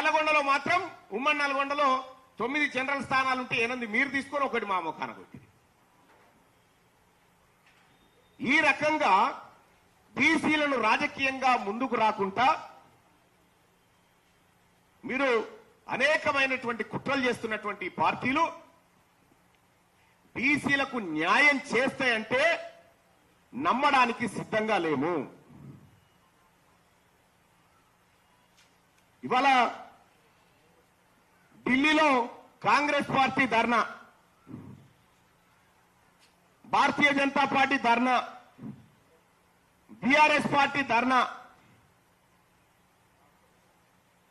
నల్లగొండలో మాత్రం ఉమ్మడి నల్లగొండలో 9 జనరల్ స్థానాలుంటే 8 మీరు తీసుకొని 1 మా ముఖాన కొట్టింది. ఈ రకంగా బీసీలను రాజకీయంగా ముందుకు రాకుండా మీరు అనేకమైనటువంటి కుట్రలు చేస్తున్నటువంటి పార్టీలు బీసీలకు న్యాయం చేస్తాయంటే నమ్మడానికి సిద్ధంగా లేము. ఇవాళ ఢిల్లీలో కాంగ్రెస్ పార్టీ ధర్నా, భారతీయ జనతా పార్టీ ధర్నా, బీఆర్ఎస్ పార్టీ ధర్నా.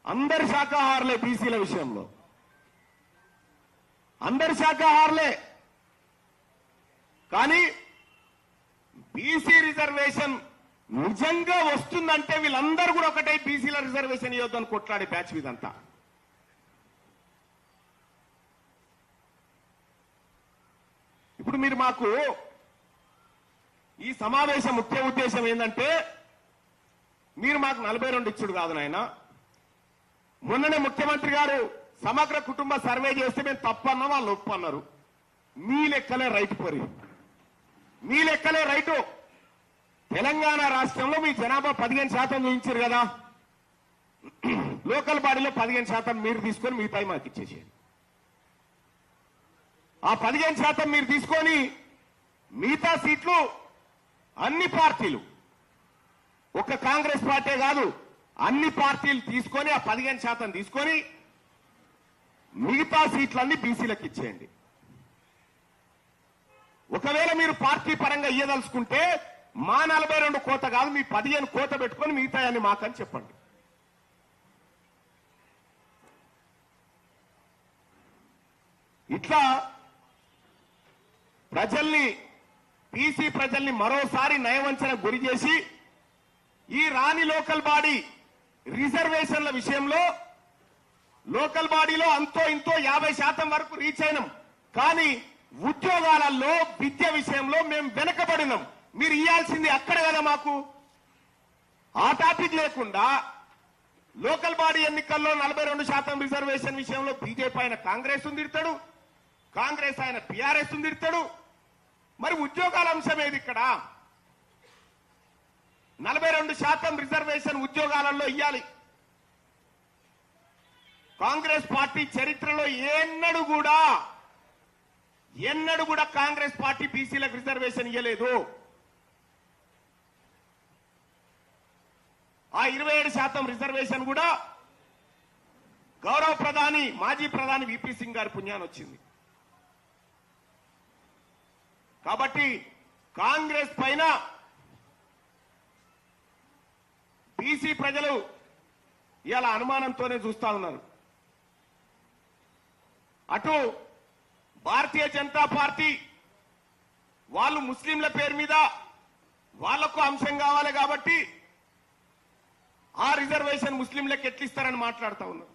అందరు శాఖాహారులే బీసీల విషయంలో, అందరు శాఖాహారులే. కానీ బీసీ రిజర్వేషన్ నిజంగా వస్తుందంటే వీళ్ళందరూ కూడా ఒకటే బీసీల రిజర్వేషన్ ఇవ్వద్దని కొట్లాడే బ్యాచ్ ఇదంతా. ఇప్పుడు మీరు మాకు ఈ సమావేశం ముఖ్య ఉద్దేశం ఏంటంటే మీరు మాకు 42 ఇచ్చుడు కాదు నాయన. మొన్ననే ముఖ్యమంత్రి గారు సమగ్ర కుటుంబ సర్వే చేస్తే మేము తప్పన్నా వాళ్ళు ఒప్పన్నారు. మీ లెక్కలే రైతు పరి, మీ లెక్కలే రైతు. తెలంగాణ రాష్ట్రంలో మీ జనాభా 15% చూపించారు కదా, లోకల్ బాడీలో 15% మీరు తీసుకొని మిగతాయి మాకు ఇచ్చేసేయండి. ఆ 15% మీరు తీసుకొని మిగతా సీట్లు అన్ని పార్టీలు, ఒక కాంగ్రెస్ పార్టీ కాదు అన్ని పార్టీలు తీసుకొని ఆ 15% తీసుకొని మిగతా సీట్లన్నీ బీసీలకు ఇచ్చేయండి. ఒకవేళ మీరు పార్టీ పరంగా ఇయ్యదలుచుకుంటే మా 42 కోత కాదు, మీ 15 కోత పెట్టుకొని మిగతాయన్ని మాకని చెప్పండి. ఇట్లా ప్రజల్ని, బీసీ ప్రజల్ని మరోసారి నయవంచన గురి చేసి ఈ రాని లోకల్ బాడీ రిజర్వేషన్ల విషయంలో లోకల్ బాడీలో అంతో ఇంతో 50% వరకు రీచ్ అయినాం. కానీ ఉద్యోగాలలో విద్య విషయంలో మేము వెనకబడినాం. మీరు ఇయ్యాల్సింది అక్కడ కదా మాకు. ఆ టాపిక్ లేకుండా లోకల్ బాడీ ఎన్నికల్లో 42% రిజర్వేషన్ విషయంలో బీజేపీ ఆయన కాంగ్రెస్ తిడతాడు, కాంగ్రెస్ ఆయన టీఆర్ఎస్ తిడతాడు. మరి ఉద్యోగాల అంశం ఏది ఇక్కడ? 42% రిజర్వేషన్ ఉద్యోగాలలో ఇయ్యాలి. కాంగ్రెస్ పార్టీ చరిత్రలో ఎన్నడూ కూడా కాంగ్రెస్ పార్టీ బీసీలకు రిజర్వేషన్ ఇయ్యలేదు. ఆ 27% రిజర్వేషన్ కూడా గౌరవ ప్రధాని, మాజీ ప్రధాని విపి సింగ్ గారి పుణ్యాన్ని వచ్చింది. కాబట్టి కాంగ్రెస్ పైన బీసీ ప్రజలు ఇలా అనుమానంతోనే చూస్తా ఉన్నారు. అటు భారతీయ జనతా పార్టీ వాళ్ళు ముస్లింల పేరు మీద వాళ్లకు అంశం కావాలి కాబట్టి ఆ రిజర్వేషన్ ముస్లింలకు ఎట్లిస్తారని మాట్లాడుతూ ఉన్నారు.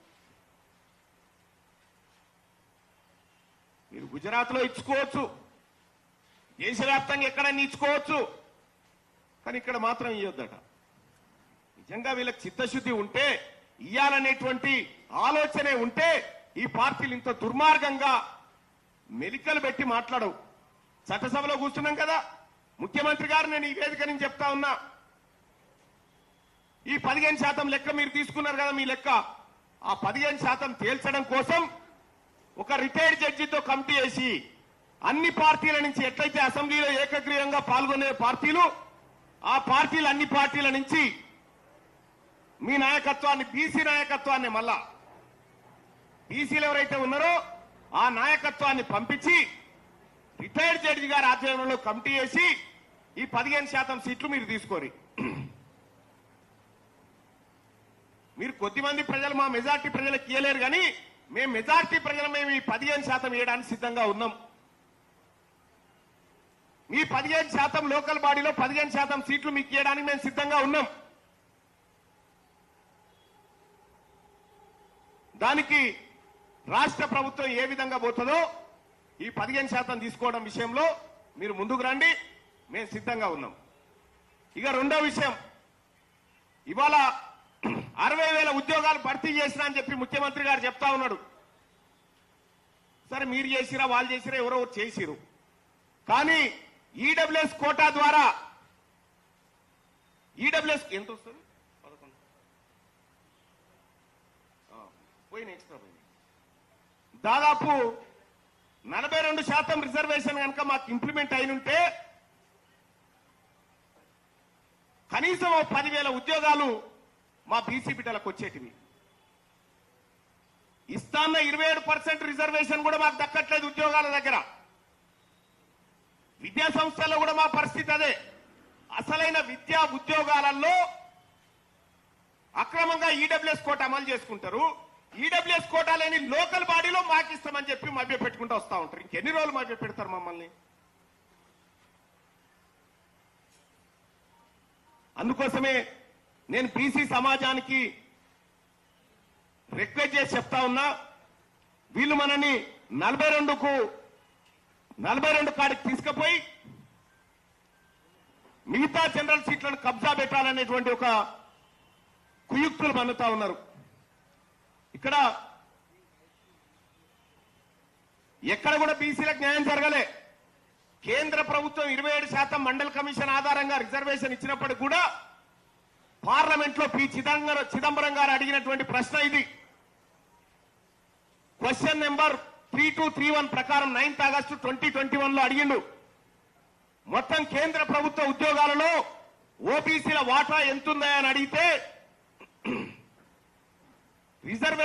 మీరు గుజరాత్ లో ఇచ్చుకోవచ్చు, దేశవ్యాప్తంగా ఎక్కడైనా ఇచ్చుకోవచ్చు, కానీ ఇక్కడ మాత్రం ఇవ్వద్దట. నిజంగా వీళ్ళకి చిత్తశుద్ధి ఉంటే, ఇయ్యాలనేటువంటి ఆలోచనే ఉంటే ఈ పార్టీలు ఇంత దుర్మార్గంగా మెలికలు పెట్టి మాట్లాడవు. చట్టసభలో కూర్చున్నాం కదా, ముఖ్యమంత్రి గారు నేను ఈ వేదిక నుంచి చెప్తా ఉన్నా, ఈ 15% లెక్క మీరు తీసుకున్నారు కదా, మీ లెక్క ఆ 15% తేల్చడం కోసం ఒక రిటైర్డ్ జడ్జితో కమిటీ వేసి అన్ని పార్టీల నుంచి ఎట్లయితే అసెంబ్లీలో ఏకగ్రీవంగా పాల్గొనే పార్టీలు, ఆ పార్టీలు అన్ని పార్టీల నుంచి మీ నాయకత్వాన్ని, బీసీ నాయకత్వాన్ని, మళ్ళా బీసీలు ఎవరైతే ఉన్నారో ఆ నాయకత్వాన్ని పంపించి రిటైర్డ్ జడ్జి గారి ఆధ్వర్యంలో కమిటీ వేసి ఈ 15% సీట్లు మీరు తీసుకోరి. మీరు కొద్దిమంది ప్రజలు, మా మెజార్టీ ప్రజలకు ఇయ్యలేరు, కానీ మేము మెజార్టీ ప్రజలు మేము ఈ 15% ఇవ్వడానికి సిద్ధంగా ఉన్నాం. మీ 15% లోకల్ బాడీలో 15% సీట్లు మీకు ఇవ్వడానికి మేము సిద్ధంగా ఉన్నాం. దానికి రాష్ట్ర ప్రభుత్వం ఏ విధంగా పోతుందో ఈ 15% తీసుకోవడం విషయంలో మీరు ముందుకు రండి, మేము సిద్ధంగా ఉన్నాం. ఇక రెండో విషయం, ఇవాళ 60,000 ఉద్యోగాలు భర్తీ చేసినా అని చెప్పి ముఖ్యమంత్రి గారు చెప్తా ఉన్నాడు. సరే మీరు చేసిరా వాళ్ళు చేసిరా ఎవరో చేసిరు. కానీ ఈడబ్ల్యూఎస్ కోటా ద్వారా ఈడబ్ల్యూఎస్ ఎంత వస్తుంది 11 పోయిన ఎక్స్ట్రా పోయింది. దాదాపు 42% రిజర్వేషన్ కనుక మాకు ఇంప్లిమెంట్ అయినుంటే కనీసం 10,000 ఉద్యోగాలు మా బీసీ బిడ్డలకు వచ్చేటివి. ఇస్తాన్న 27% రిజర్వేషన్ కూడా మాకు దక్కట్లేదు ఉద్యోగాల దగ్గర. విద్యా సంస్థల్లో కూడా మా పరిస్థితి అదే. అసలైన విద్యా ఉద్యోగాలలో అక్రమంగా ఈడబ్ల్యూఎస్ కోట అమలు చేసుకుంటారు. ఈడబ్ల్యూఎస్ కోటా లేని లోకల్ బాడీలో మాకు ఇస్తామని చెప్పి మభ్య పెట్టుకుంటూ వస్తా ఉంటారు. ఇంకెన్ని రోజులు మభ్య పెడతారు మమ్మల్ని? అందుకోసమే నేను బీసీ సమాజానికి రిక్వెస్ట్ చేసి చెప్తా ఉన్నా, వీళ్ళు మనని 42 కాడికి తీసుకుపోయి మిగతా జనరల్ సీట్లను కబ్జా పెట్టాలనేటువంటి ఒక కుయుక్తులు మన్నుతా ఉన్నారు. ఇక్కడ ఎక్కడ కూడా బీసీలకు న్యాయం జరగలే. కేంద్ర ప్రభుత్వం 27% మండల్ కమిషన్ ఆధారంగా రిజర్వేషన్ ఇచ్చినప్పటికీ కూడా పార్లమెంట్ లో పి చిదంబరం గారు అడిగినటువంటి ప్రశ్న ఇది. క్వశ్చన్ నెంబర్ 3231 ప్రకారం 9th ఆగస్టు 2021 లో అడిగిండు. మొత్తం కేంద్ర ప్రభుత్వ ఉద్యోగాలలో ఓబీసీల వాటా ఎంతుందా అని అడిగితే రిజర్వేషన్